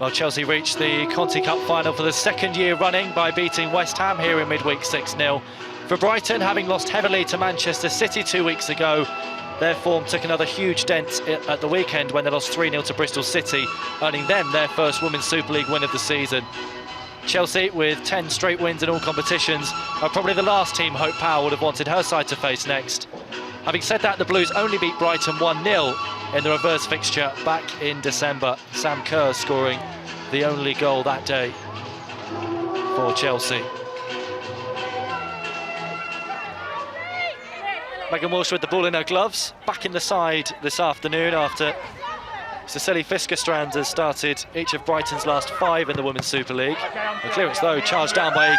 Well, Chelsea reached the Conti Cup final for the second year running by beating West Ham here in midweek 6-0. For Brighton, having lost heavily to Manchester City 2 weeks ago, their form took another huge dent at the weekend when they lost 3-0 to Bristol City, earning them their first Women's Super League win of the season. Chelsea, with 10 straight wins in all competitions, are probably the last team Hope Powell would have wanted her side to face next. Having said that, the Blues only beat Brighton 1-0 in the reverse fixture back in December. Sam Kerr scoring the only goal that day for Chelsea. Megan Walsh with the ball in her gloves, back in the side this afternoon after Cecily Fisker-Strand has started each of Brighton's last 5 in the Women's Super League. The clearance, though, charged down by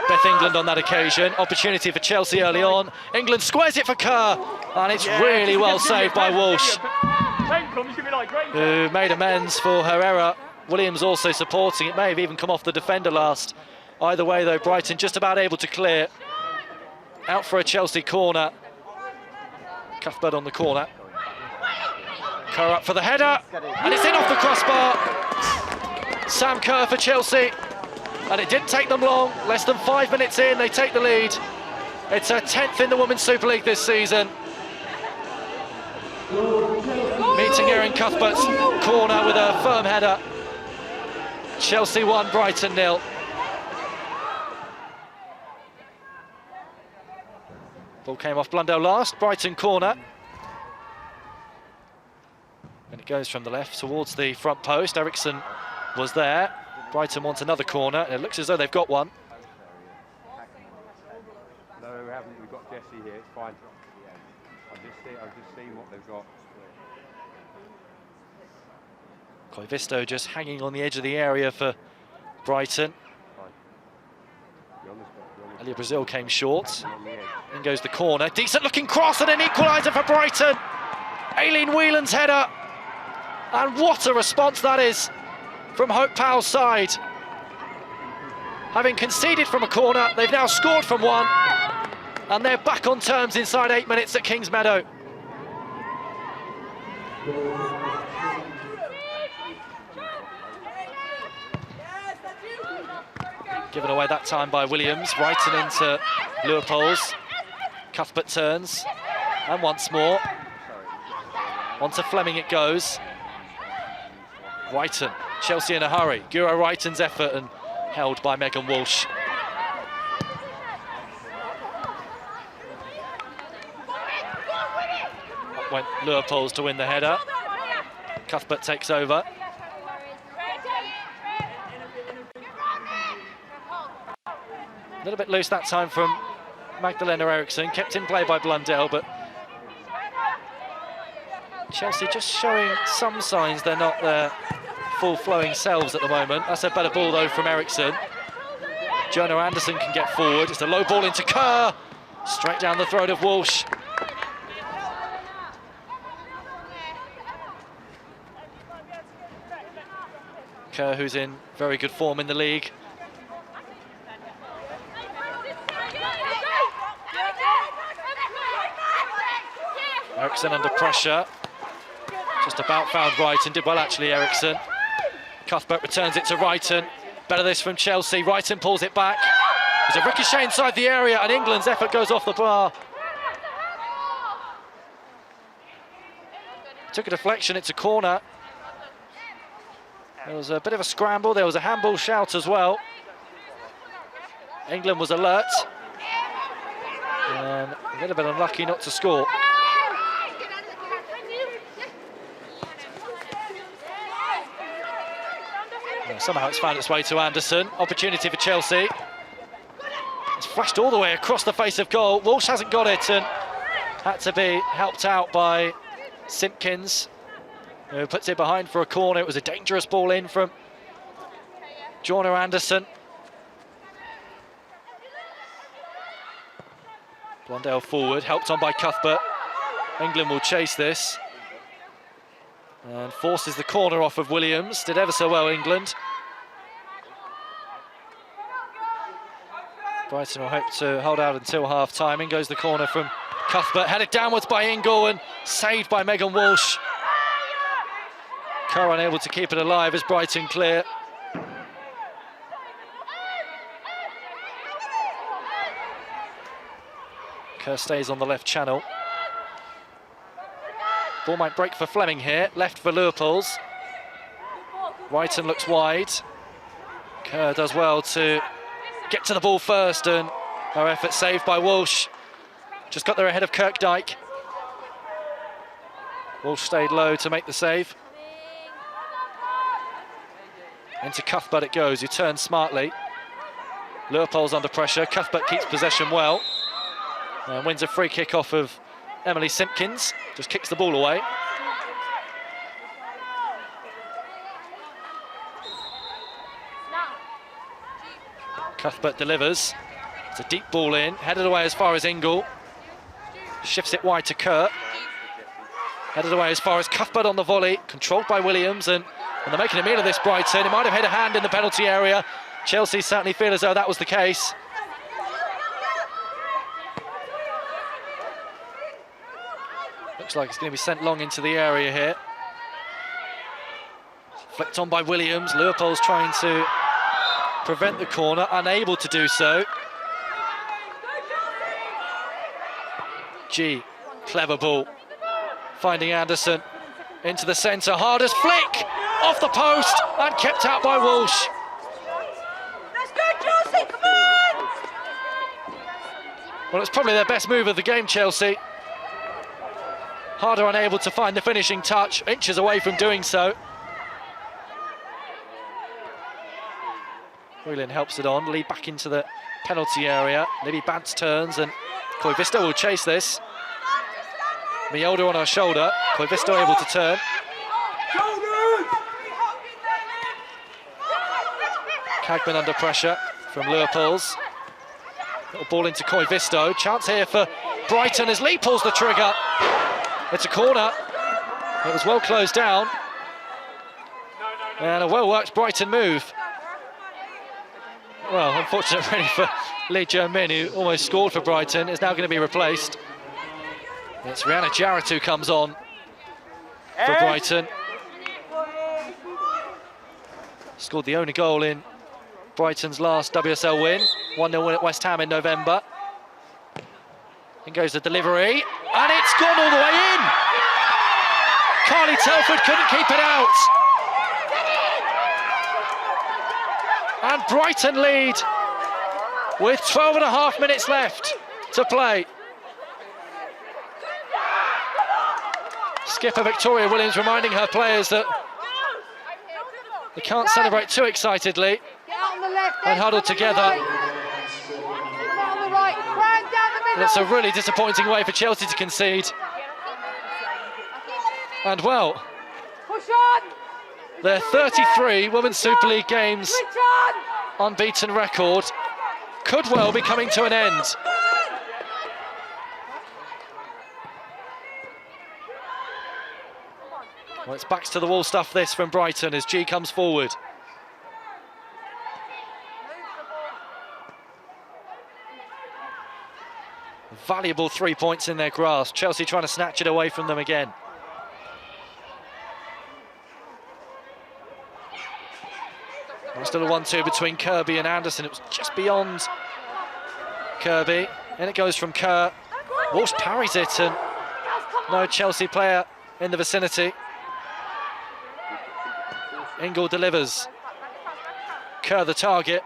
Beth England on that occasion. Opportunity for Chelsea early on. England squares it for Kerr, and it's really well saved by Walsh, who made amends for her error. Williams also supporting. It may have even come off the defender last. Either way, though, Brighton just about able to clear. Out for a Chelsea corner. Cuthbert on the corner. Kerr up for the header, and it's in off the crossbar. Sam Kerr for Chelsea, and it didn't take them long. Less than 5 minutes in, they take the lead. It's her 10th in the Women's Super League this season. Meeting Erin Cuthbert's corner with a firm header. Chelsea 1, Brighton 0. Ball came off Blundell last, Brighton corner. And it goes from the left towards the front post. Eriksson was there. Brighton wants another corner. It looks as though they've got one. No, we haven't. We've got Jessie here. It's fine. I've just seen what they've got. Koivisto just hanging on the edge of the area for Brighton. Elia Brazil came short. In goes the corner. Decent looking cross and an equaliser for Brighton. Aileen Whelan's header. And what a response that is from Hope Powell's side. Having conceded from a corner, they've now scored from one, and they're back on terms inside 8 minutes at Kingsmeadow. Given away that time by Williams. Brighton into Leupolz. Cuthbert turns, and once more. On to Fleming it goes. Wrighton, Chelsea in a hurry. Guro Wrighton's effort and held by Megan Walsh. Up went Leupolz to win the header. Cuthbert takes over. A little bit loose that time from Magdalena Eriksson, kept in play by Blundell, but Chelsea just showing some signs they're not their full-flowing selves at the moment. That's a better ball, though, from Eriksson. Jonah Anderson can get forward. It's a low ball into Kerr. Straight down the throat of Walsh. Kerr, who's in very good form in the league. Eriksson under pressure. Just about found Wrighton, did well actually, Eriksson. Cuthbert returns it to Wrighton. Better this from Chelsea. Wrighton pulls it back. There's a ricochet inside the area, and England's effort goes off the bar. Took a deflection, it's a corner. There was a bit of a scramble, there was a handball shout as well. England was alert. And a little bit unlucky not to score. Somehow it's found its way to Anderson. Opportunity for Chelsea. It's flashed all the way across the face of goal. Walsh hasn't got it and had to be helped out by Simpkins, who puts it behind for a corner. It was a dangerous ball in from Jonah Anderson. Blundell forward, helped on by Cuthbert. England will chase this. And forces the corner off of Williams. Did ever so well, England. Brighton will hope to hold out until half-time. In goes the corner from Cuthbert, headed downwards by Ingle and saved by Megan Walsh. Kerr unable to keep it alive as Brighton clear. Kerr stays on the left channel. Ball might break for Fleming here, left for Leupolz. Brighton looks wide. Kerr does well to get to the ball first, and her effort saved by Walsh. Just got there ahead of Kirkdyke. Walsh stayed low to make the save. Into Cuthbert it goes, who turns smartly. Leupolz under pressure, Cuthbert keeps possession well. And wins a free kick off of Emily Simpkins, just kicks the ball away. Cuthbert delivers. It's a deep ball in, headed away as far as Ingle. Shifts it wide to Kerr. Headed away as far as Cuthbert on the volley, controlled by Williams, and they're making a meal of this, Brighton. It might have hit a hand in the penalty area. Chelsea certainly feel as though that was the case. Looks like it's going to be sent long into the area here. Flicked on by Williams. Leupolz trying to prevent the corner, unable to do so. G, clever ball. Finding Anderson into the centre. Hardest flick off the post and kept out by Walsh. Let's go, Chelsea, come on! Well, it's probably their best move of the game, Chelsea. Harder unable to find the finishing touch, inches away from doing so. Whelan helps it on, lead back into the penalty area. Libby Bantz turns and Koivisto will chase this. Miolda on her shoulder, Koivisto able to turn. Cagman under pressure from Leupolz. Little ball into Koivisto, chance here for Brighton as Lee pulls the trigger. It's a corner, it was well closed down. And a well-worked Brighton move. Well, unfortunate really for Lee Jo-min, who almost scored for Brighton, is now going to be replaced. It's Rihanna Jarrett who comes on for Brighton. Scored the only goal in Brighton's last WSL win. 1-0 win at West Ham in November. In goes the delivery, and it's gone all the way in! Carly Telford couldn't keep it out. And Brighton lead with 12.5 minutes left to play. Skipper Victoria Williams reminding her players that they can't celebrate too excitedly and huddle together. And it's a really disappointing way for Chelsea to concede. And well, their 33 Women's Super League games unbeaten record could well be coming to an end. Well, it's backs to the wall stuff this from Brighton as G comes forward. Valuable 3 points in their grasp. Chelsea trying to snatch it away from them again. Still a 1-2 between Kirby and Anderson. It was just beyond Kirby. And it goes from Kerr. Walsh parries it and no Chelsea player in the vicinity. Ingle delivers. Kerr the target.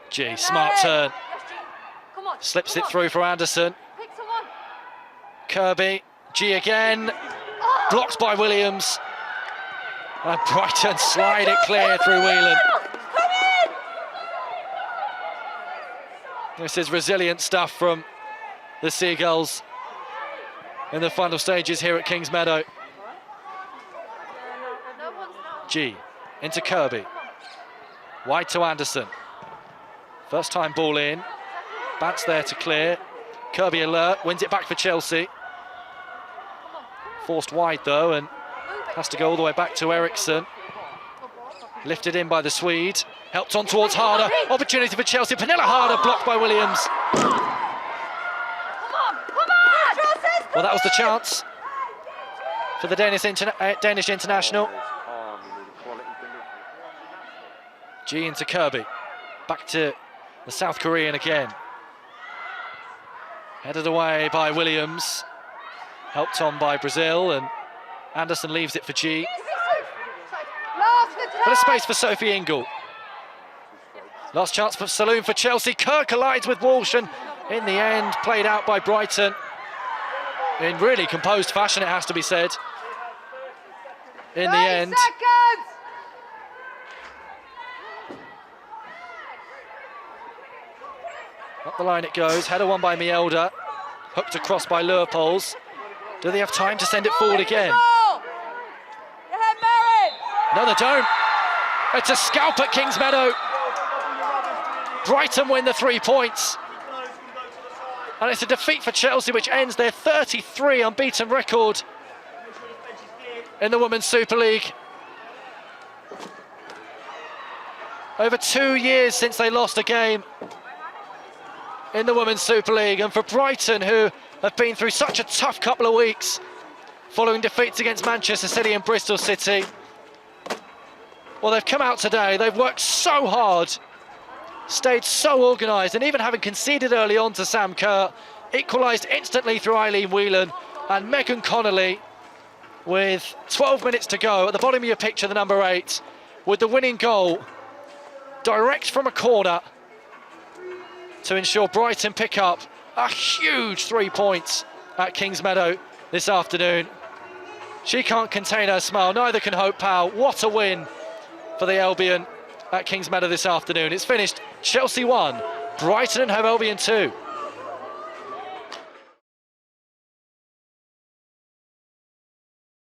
G, smart turn. Slips it through for Anderson. Kirby, G again. Blocked by Williams. And Brighton slide it clear through Whelan. This is resilient stuff from the Seagulls in the final stages here at Kings Meadow. G into Kirby. Wide to Anderson. First time ball in. Bantz there to clear. Kirby alert, wins it back for Chelsea. Forced wide though and has to go all the way back to Eriksson. Lifted in by the Swede. Helped on towards Harder. Opportunity for Chelsea. Pernilla Harder blocked by Williams. Come on! Well, that was the chance for the Danish international. G into Kirby. Back to the South Korean again. Headed away by Williams. Helped on by Brazil, and Anderson leaves it for G. But a space for Sophie Ingle. Last chance for Saloon for Chelsea. Kerr collides with Walsh, and in the end, played out by Brighton. In really composed fashion, it has to be said. In the end. Up the line it goes. Header won by Mielda. Hooked across by Leupolz. Do they have time to send it forward again? No, they don't. It's a scalp at Kingsmeadow. Brighton win the 3 points. And it's a defeat for Chelsea, which ends their 33 unbeaten record in the Women's Super League. Over 2 years since they lost a game in the Women's Super League. And for Brighton, who have been through such a tough couple of weeks following defeats against Manchester City and Bristol City, well, they've come out today, they've worked so hard, stayed so organised, and even having conceded early on to Sam Kerr, equalised instantly through Eileen Whelan, and Megan Connolly, with 12 minutes to go, at the bottom of your picture, the number 8, with the winning goal, direct from a corner, to ensure Brighton pick up a huge 3 points at Kingsmeadow this afternoon. She can't contain her smile, neither can Hope Powell. What a win for the Albion at Kingsmeadow this afternoon. It's finished Chelsea 1, Brighton and Hove Albion 2.